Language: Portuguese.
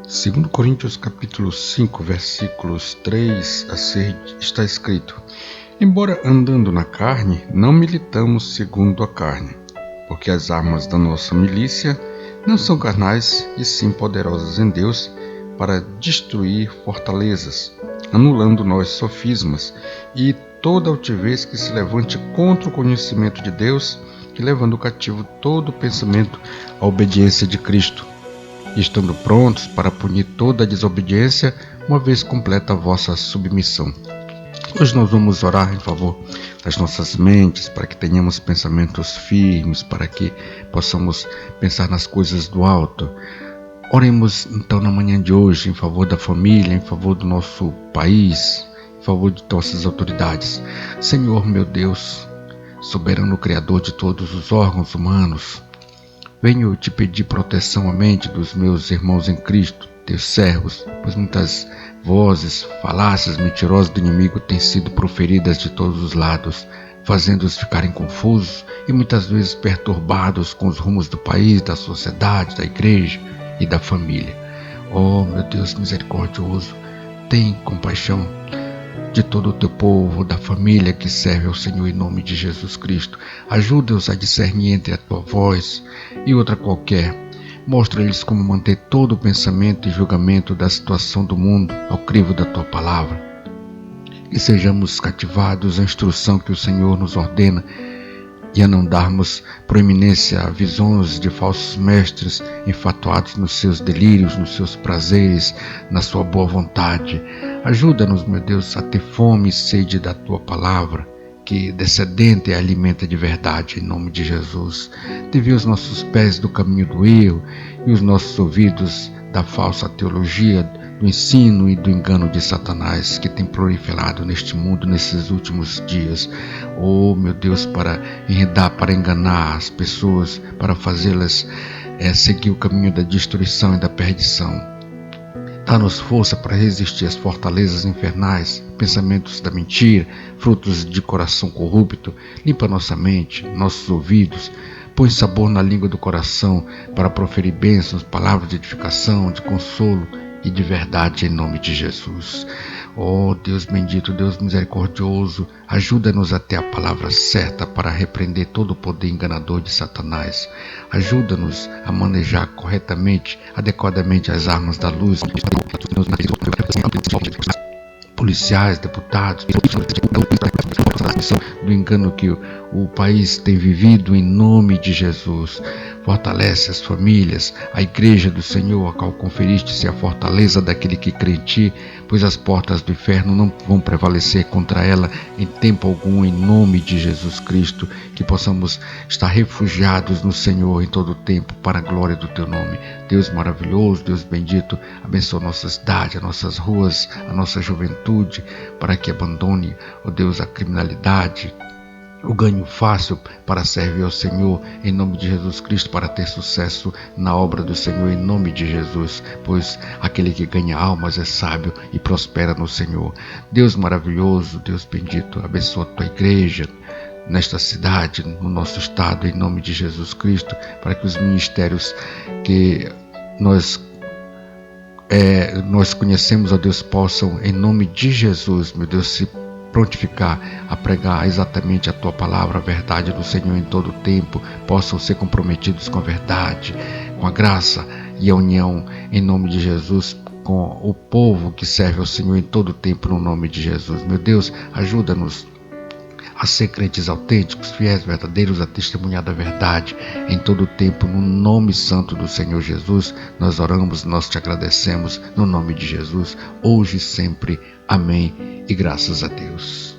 Segundo Coríntios capítulo 5, versículos 3 a 6, está escrito: Embora andando na carne, não militamos segundo a carne, porque as armas da nossa milícia não são carnais, e sim poderosas em Deus para destruir fortalezas, anulando nós sofismas e toda altivez que se levante contra o conhecimento de Deus, e levando cativo todo o pensamento à obediência de Cristo, e estando prontos para punir toda a desobediência, uma vez completa a vossa submissão. Hoje nós vamos orar em favor das nossas mentes, para que tenhamos pensamentos firmes, para que possamos pensar nas coisas do alto. Oremos então na manhã de hoje em favor da família, em favor do nosso país, em favor de nossas autoridades. Senhor meu Deus, soberano Criador de todos os órgãos humanos, venho te pedir proteção à mente dos meus irmãos em Cristo, teus servos, pois muitas vozes, falácias mentirosas do inimigo têm sido proferidas de todos os lados, fazendo-os ficarem confusos e muitas vezes perturbados com os rumos do país, da sociedade, da igreja e da família. Oh, meu Deus misericordioso, tem compaixão de todo o teu povo, da família que serve ao Senhor em nome de Jesus Cristo. Ajuda-os a discernir entre a tua voz e outra qualquer. Mostra-lhes como manter todo o pensamento e julgamento da situação do mundo ao crivo da tua palavra. E sejamos cativados à instrução que o Senhor nos ordena, e a não darmos proeminência a visões de falsos mestres enfatuados nos seus delírios, nos seus prazeres, na sua boa vontade. Ajuda-nos, meu Deus, a ter fome e sede da tua palavra, que descedente alimenta de verdade, em nome de Jesus. Desvia os nossos pés do caminho do erro e os nossos ouvidos da falsa teologia, do ensino e do engano de Satanás, que tem proliferado neste mundo nesses últimos dias. Oh, meu Deus, para enredar, para enganar as pessoas, para fazê-las seguir o caminho da destruição e da perdição. Dá-nos força para resistir às fortalezas infernais, pensamentos da mentira, frutos de coração corrupto. Limpa nossa mente, nossos ouvidos, põe sabor na língua do coração para proferir bênçãos, palavras de edificação, de consolo e de verdade em nome de Jesus. Oh Deus bendito, Deus misericordioso, ajuda-nos a ter a palavra certa para repreender todo o poder enganador de Satanás. Ajuda-nos a manejar corretamente, adequadamente as armas da luz, policiais, deputados, do engano que o país tem vivido em nome de Jesus. Fortalece as famílias, a igreja do Senhor, a qual conferiste-se a fortaleza daquele que crê em ti, pois as portas do inferno não vão prevalecer contra ela em tempo algum, em nome de Jesus Cristo. Que possamos estar refugiados no Senhor em todo o tempo, para a glória do teu nome. Deus maravilhoso, Deus bendito, abençoa a nossa cidade, as nossas ruas, a nossa juventude, para que abandone, ó Deus, a criminalidade, o ganho fácil para servir ao Senhor, em nome de Jesus Cristo, para ter sucesso na obra do Senhor, em nome de Jesus, pois aquele que ganha almas é sábio e prospera no Senhor. Deus maravilhoso, Deus bendito, abençoa a tua igreja nesta cidade, no nosso estado, em nome de Jesus Cristo, para que os ministérios que nós conhecemos, ó Deus, possam, em nome de Jesus, meu Deus, se prontificar a pregar exatamente a tua palavra, a verdade do Senhor em todo o tempo, possam ser comprometidos com a verdade, com a graça e a união, em nome de Jesus, com o povo que serve ao Senhor em todo o tempo, no nome de Jesus. Meu Deus, ajuda-nos a ser crentes autênticos, fiéis, verdadeiros, a testemunhar da verdade em todo o tempo, no nome santo do Senhor Jesus. Nós oramos, nós te agradecemos, no nome de Jesus, hoje e sempre. Amém e graças a Deus.